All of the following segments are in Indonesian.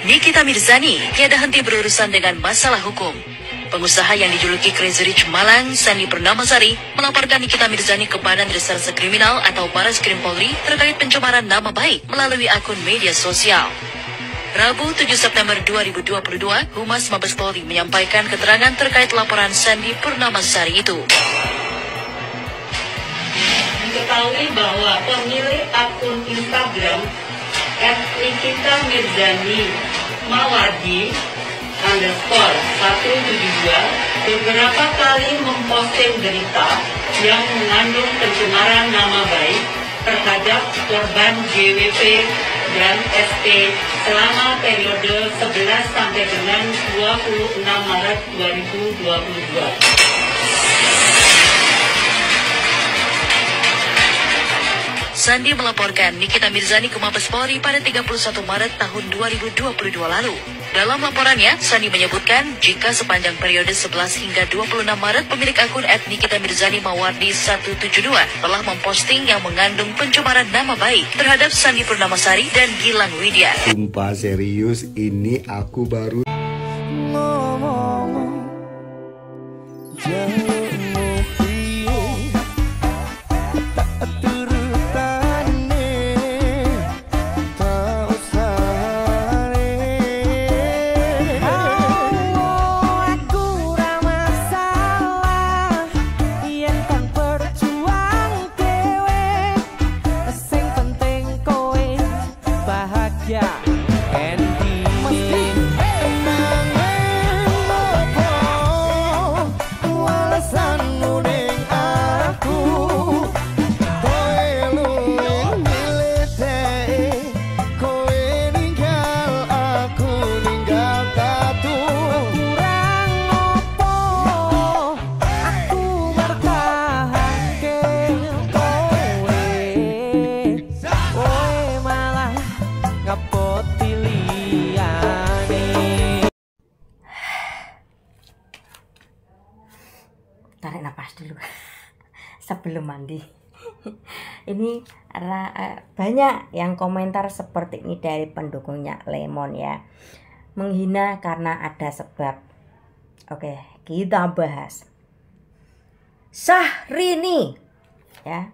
Nikita Mirzani tiada henti berurusan dengan masalah hukum. Pengusaha yang dijuluki Crazy Rich Malang, Sandi Purnamasari, melaporkan Nikita Mirzani ke Badan Reserse Kriminal atau Barreskrim Polri terkait pencemaran nama baik melalui akun media sosial. Rabu 7 September 2022, Humas Mabes Polri menyampaikan keterangan terkait laporan Sandi Purnamasari itu. Diketahui bahwa pemilik akun Instagram @nikitamirzani mawardi _172 beberapa kali memposting berita yang mengandung pencemaran nama baik terhadap korban JWP dan SP selama periode 11 sampai dengan 26 Maret 2022. Sandi melaporkan Nikita Mirzani ke Mabes Polri pada 31 Maret tahun 2022 lalu. Dalam laporannya, Sandi menyebutkan jika sepanjang periode 11 hingga 26 Maret pemilik akun @Nikita Mirzani Mawardi 172 telah memposting yang mengandung pencemaran nama baik terhadap Sandi Purnamasari dan Gilang Widya. Sumpah serius, ini aku baru ngomong. Tarik napas dulu sebelum mandi. Ini banyak yang komentar seperti ini dari pendukungnya Lemon ya, menghina karena ada sebab. Oke, kita bahas Syahrini ya,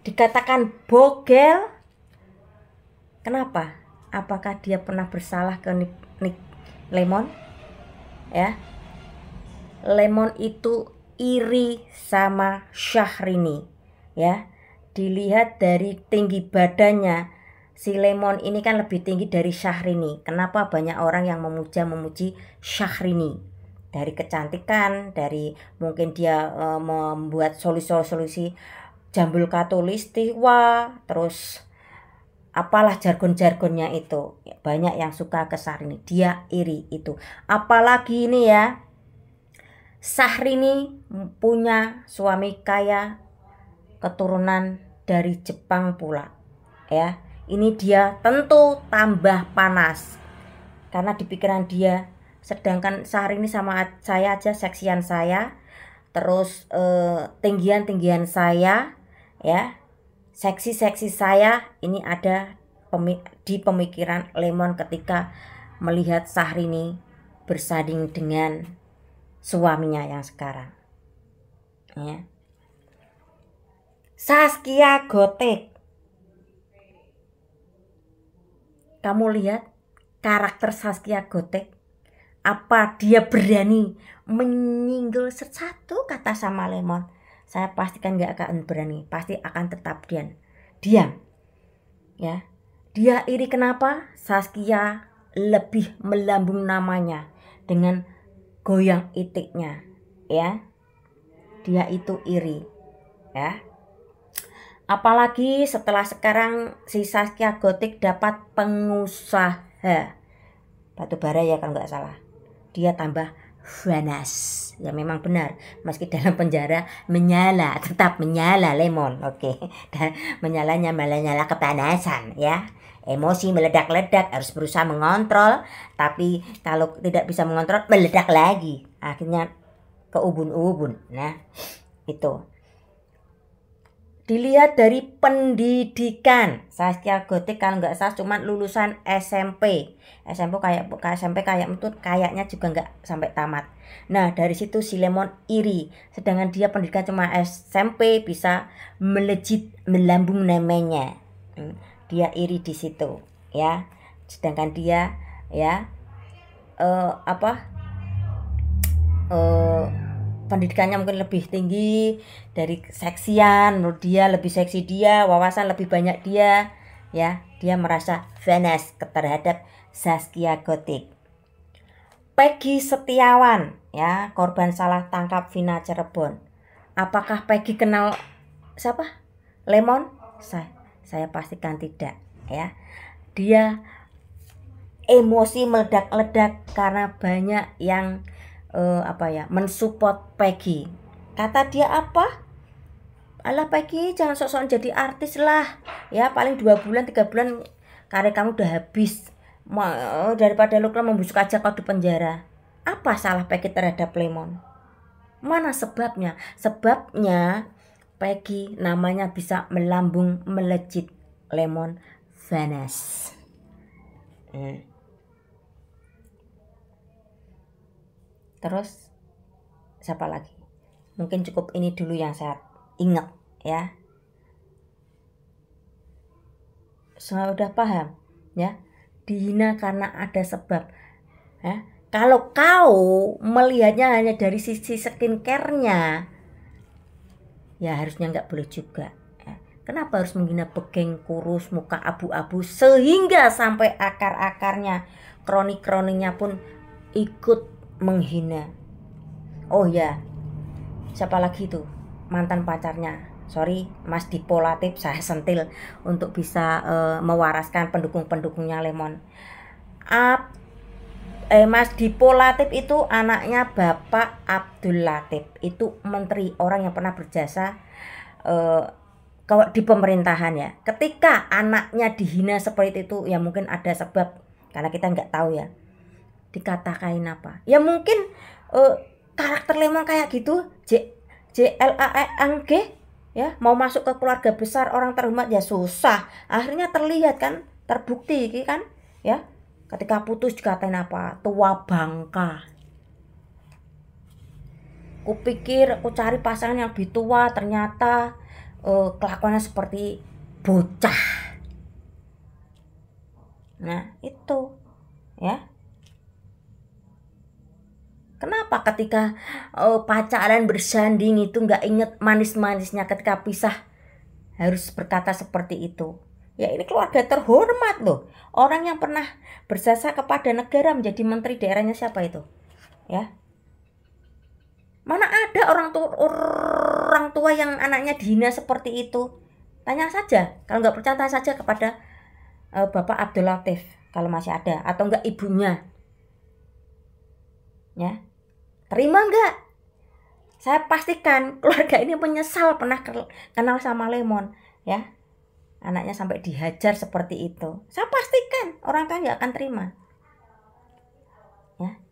dikatakan bogel. Kenapa? Apakah dia pernah bersalah ke Lemon ya? Lemon itu iri sama Syahrini ya. Dilihat dari tinggi badannya, si Lemon ini kan lebih tinggi dari Syahrini. Kenapa banyak orang yang memuji Syahrini? Dari kecantikan, dari mungkin dia membuat solusi-solusi jambul katulistiwa, terus apalah jargon-jargonnya itu. Banyak yang suka ke Syahrini, dia iri itu. Apalagi ini ya, Syahrini punya suami kaya, keturunan dari Jepang pula ya. Ini dia tentu tambah panas karena di pikiran dia. Sedangkan Syahrini sama saya aja seksian saya, terus tinggian saya ya, seksi saya, ini ada di pemikiran Lemon ketika melihat Syahrini bersanding dengan suaminya yang sekarang ya. Zaskia Gotik, kamu lihat karakter Zaskia Gotik, apa dia berani menyinggol satu kata sama Lemon? Saya pastikan gak akan berani, pasti akan tetap diam ya. Dia iri kenapa? Zaskia lebih melambung namanya dengan goyang itiknya ya. Dia itu iri ya. Apalagi setelah sekarang si Zaskia Gotik dapat pengusaha batubara ya kalau nggak salah, dia tambah panas ya. Memang benar, meski dalam penjara menyala, tetap menyala Lemon. Oke. Dan menyala kepanasan ya. Emosi meledak-ledak, harus berusaha mengontrol, tapi kalau tidak bisa mengontrol meledak lagi, akhirnya ke ubun-ubun. Nah itu Dilihat dari pendidikan, Zaskia Gotik kalau nggak salah cuma lulusan SMP. SMP kayak itu kayaknya juga nggak sampai tamat. Nah dari situ si Lemon iri, sedangkan dia pendidikan cuma SMP bisa melejit melambung namanya. Dia iri di situ ya. Sedangkan dia ya pendidikannya mungkin lebih tinggi dari seksian, menurut dia lebih seksi dia, wawasan lebih banyak dia ya. Dia merasa Vanes terhadap Zaskia Gotik. Peggy Setiawan ya, korban salah tangkap Vina Cirebon. Apakah Peggy kenal siapa? Lemon? Saya pastikan tidak ya. Dia emosi meledak-ledak karena banyak yang mensupport Peggy. Kata dia apa? Alah Peggy, jangan sok-sok jadi artis lah ya, paling 2 bulan 3 bulan karir kamu udah habis. Daripada lu membusuk aja kau di penjara. Apa salah Peggy terhadap Lemon? Mana sebabnya? Sebabnya Peggy namanya bisa melambung melejit Lemon Vanes. Terus siapa lagi? Mungkin cukup ini dulu yang saya ingat ya. Semua udah paham ya. Dihina karena ada sebab ya. Kalau kau melihatnya hanya dari sisi skincare-nya, ya harusnya nggak boleh juga ya. Kenapa harus menghina begeng kurus, muka abu-abu, sehingga sampai akar-akarnya, kroni-kroninya pun ikut menghina. Oh ya, siapa lagi tuh mantan pacarnya? Sorry Mas Dipo Latif, saya sentil untuk bisa mewaraskan pendukung-pendukungnya Lemon. Mas Dipo Latif itu anaknya Bapak Abdul Latif, itu menteri, orang yang pernah berjasa di pemerintahan ya. Ketika anaknya dihina seperti itu ya mungkin ada sebab, karena kita nggak tahu ya. Dikatakan apa ya, mungkin karakter Lemon kayak gitu, JLANG ya, mau masuk ke keluarga besar orang terhormat ya susah, akhirnya terlihat kan, terbukti kan ya, ketika putus dikatain apa, tua bangka. Kupikir aku cari pasangan yang lebih tua, ternyata kelakuannya seperti bocah. Nah itu ya. Kenapa ketika pacaran bersanding itu nggak inget manis-manisnya, ketika pisah harus berkata seperti itu? Ya ini keluarga terhormat loh. Orang yang pernah berjasa kepada negara menjadi menteri daerahnya siapa itu? Ya. Mana ada orang tua yang anaknya dihina seperti itu? Tanya saja. Kalau nggak percaya tanya saja kepada Bapak Abdul Latif kalau masih ada, atau enggak ibunya. Ya. Terima enggak? Saya pastikan keluarga ini menyesal pernah kenal sama Lemon ya. Anaknya sampai dihajar seperti itu. Saya pastikan orang tua nggak akan terima. Ya.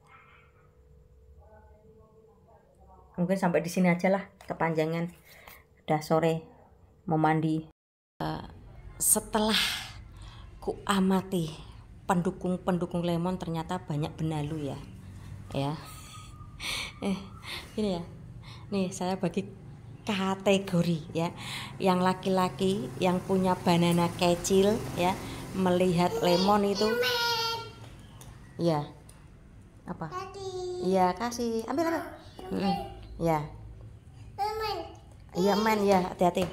Mungkin sampai di sini aja lah, kepanjangan. Udah sore, mau mandi. Setelah ku amati pendukung Lemon, ternyata banyak benalu ya. Ya. Ini ya. Nih saya bagi kategori ya. Yang laki-laki yang punya banana kecil ya, melihat Lemon itu ya. Apa? Iya, kasih. Ambil. Ya. Iya, men ya, hati-hati.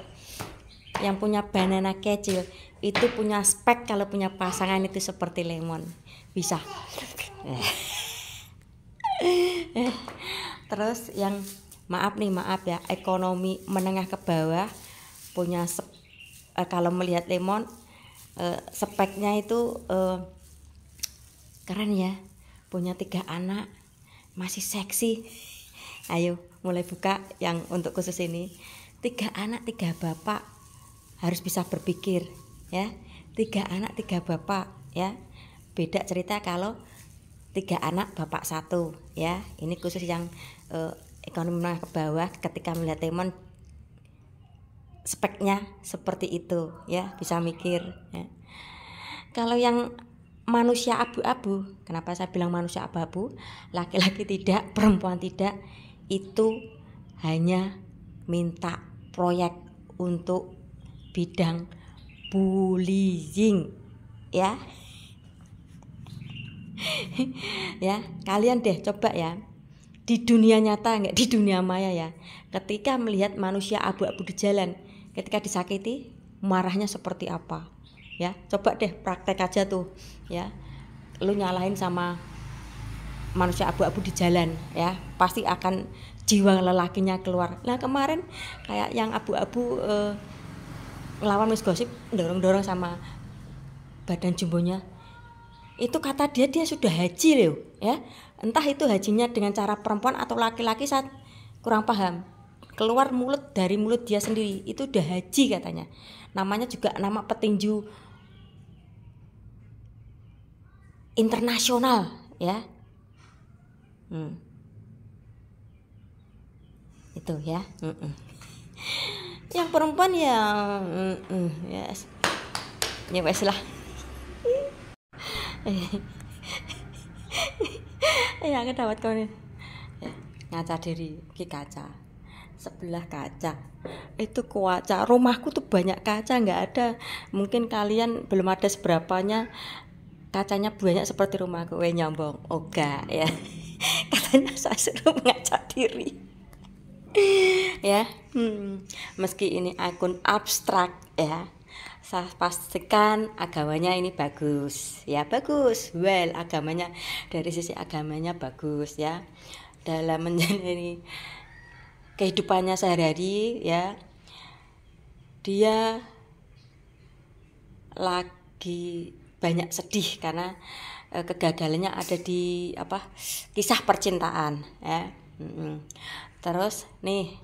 Yang punya banana kecil itu punya spek kalau punya pasangan itu seperti Lemon. Bisa. Terus yang maaf ya, ekonomi menengah ke bawah punya kalau melihat Lemon speknya itu keren ya, punya 3 anak, masih seksi. Ayo mulai buka yang untuk khusus ini. 3 anak 3 bapak, harus bisa berpikir ya. 3 anak 3 bapak ya. Beda cerita kalau 3 anak bapak 1 ya. Ini khusus yang ekonomi menengah ke bawah, ketika melihat Lemon speknya seperti itu ya, bisa mikir ya. Kalau yang manusia abu-abu, kenapa saya bilang manusia abu-abu, laki-laki tidak, perempuan tidak, itu hanya minta proyek untuk bidang bullying ya. Ya, kalian deh coba ya, di dunia nyata, enggak di dunia maya ya, ketika melihat manusia abu-abu di jalan, ketika disakiti marahnya seperti apa ya. Coba deh praktek aja tuh ya, lu nyalahin sama manusia abu-abu di jalan ya, pasti akan jiwa lelakinya keluar. Nah kemarin kayak yang abu-abu ngelawan Miss Gosip, dorong-dorong sama badan jumbonya, itu kata dia sudah haji loh ya. Entah itu hajinya dengan cara perempuan atau laki-laki, saya kurang paham. Keluar mulut dari mulut dia sendiri itu udah haji katanya. Namanya juga nama petinju internasional ya. Itu ya. Yang perempuan ya yes. Ya wes lah. Ya aku dapat kawan ya, ngaca diri ki kaca, sebelah kaca itu kaca. Rumahku tuh banyak kaca, nggak ada, mungkin kalian belum ada seberapanya kacanya banyak seperti rumahku. Nyombong oga ya. Katanya saya suruh ngaca diri ya. Meski ini akun abstrak ya, saya pastikan agamanya ini bagus ya, bagus. Well, agamanya dari sisi agamanya bagus ya, dalam menjalani kehidupannya sehari-hari ya. Dia lagi banyak sedih karena kegagalannya ada di kisah percintaan ya. Terus nih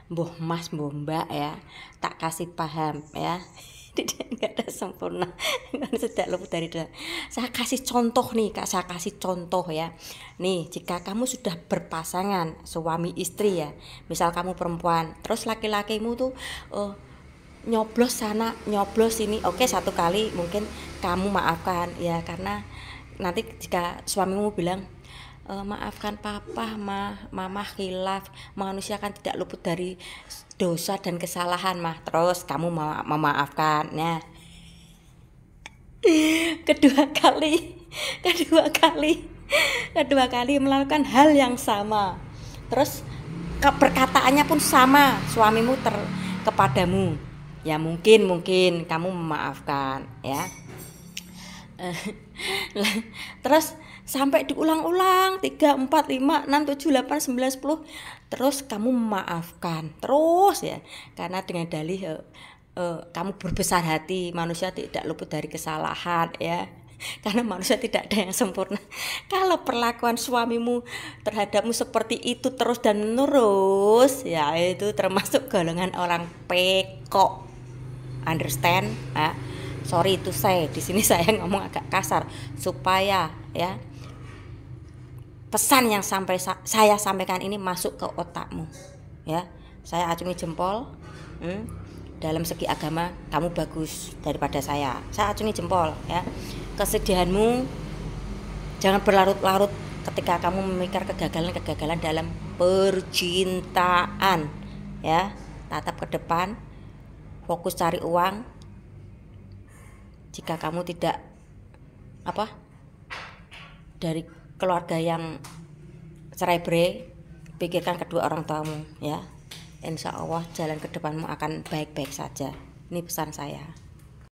mbuh mas mbuh mbak ya, tak kasih paham ya. Tidak ada sempurna, tidak luput dari dosa. Saya kasih contoh nih Kak, saya kasih contoh ya. Nih, jika kamu sudah berpasangan suami istri ya, misal kamu perempuan, terus laki-lakimu tuh nyoblos sana nyoblos sini, oke, satu kali mungkin kamu maafkan ya, karena nanti jika suamimu bilang maafkan papa, mama khilaf, manusia kan tidak luput dari dosa dan kesalahan mah, terus kamu memaafkan. Nah, kedua kali melakukan hal yang sama, terus perkataannya pun sama suamimu kepadamu ya, mungkin kamu memaafkan ya. Terus sampai diulang-ulang 3, 4, 5, 6, 7, 8, 9, 10, terus kamu memaafkan terus ya, karena dengan dalih kamu berbesar hati, manusia tidak luput dari kesalahan ya, karena manusia tidak ada yang sempurna. Kalau perlakuan suamimu terhadapmu seperti itu terus dan menerus ya, itu termasuk golongan orang peko, understand ya? Sorry itu saya di sini saya ngomong agak kasar supaya ya pesan yang saya sampaikan ini masuk ke otakmu ya. Saya acungi jempol. Dalam segi agama kamu bagus daripada saya acungi jempol ya. Kesedihanmu jangan berlarut-larut ketika kamu memikir kegagalan dalam percintaan ya. Tatap ke depan, fokus cari uang. Jika kamu tidak dari keluarga yang cerai-berai, pikirkan kedua orang tuamu ya. Insya Allah jalan ke depanmu akan baik-baik saja. Ini pesan saya.